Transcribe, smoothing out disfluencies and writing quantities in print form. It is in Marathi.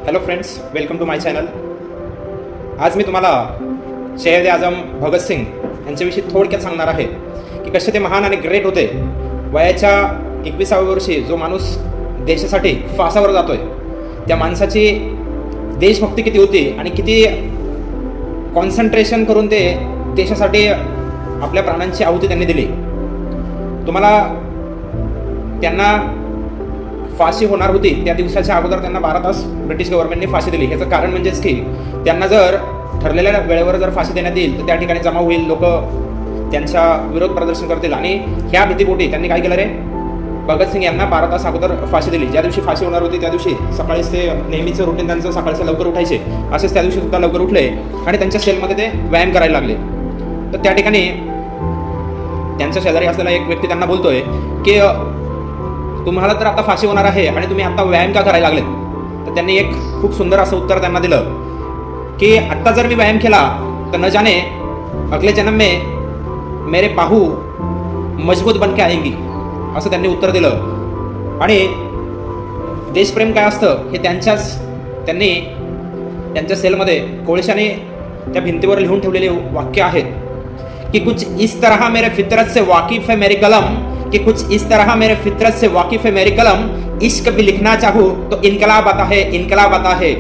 Hello friends, welcome to my channel. आज मी तुम्हाला शहीद आझम भगतसिंग यांच्याविषयी थोडक्यात सांगणार आहे की कसे ते महान आणि ग्रेट होते. वयाच्या 21व्या वर्षी जो माणूस देशासाठी फासावर जातोय, त्या माणसाची देशभक्ती किती होती आणि किती कॉन्सन्ट्रेशन करून ते देशासाठी आपल्या प्राणांची आहुती त्यांनी दिली. तुम्हाला त्यांना फाशी होणार होती त्या दिवसाच्या अगोदर त्यांना 12 तास ब्रिटिश गव्हर्नमेंटने फाशी दिली. ह्याचं कारण म्हणजेच की त्यांना जर ठरलेल्या वेळेवर जर फाशी देण्यात येईल तर त्या ठिकाणी जमा होईल, लोक त्यांच्या विरोध प्रदर्शन करतील. आणि ह्या भीतीपोटी त्यांनी काय केलं रे, भगतसिंग यांना 12 तास अगोदर फाशी दिली. ज्या दिवशी फाशी होणार होती त्या दिवशी सकाळीच ते नेहमीचं रुटीन त्यांचं सकाळचं लवकर उठायचे, असेच त्या दिवशी सुद्धा लवकर उठले आणि त्यांच्या सेलमध्ये ते व्यायाम करायला लागले. तर त्या ठिकाणी त्यांच्या शेजारी असलेला एक व्यक्ती त्यांना बोलतोय की तुम्हाला तर आता फाशी होणार आहे आणि तुम्ही आता व्यायाम का करायला लागलेत. तर त्यांनी एक खूप सुंदर असं उत्तर त्यांना दिलं की आत्ता जर मी व्यायाम केला तर न जाने अगले जन्म में मेरे बाहू मजबूत बन के आएंगी, असं त्यांनी उत्तर दिलं. आणि देशप्रेम काय असतं हे त्यांनी त्यांच्या सेलमध्ये कोळशाने त्या भिंतीवर लिहून ठेवलेले वाक्य आहेत कि कुछ इस तरह मेरे फितरत से वाकिफ है मेरी कलम, कि कुछ इस तरह मेरे फितरत से वाकिफ है मेरी कलम, इश्क भी लिखना चाहूँ तो इनकलाब आता है, इनकलाब आता है.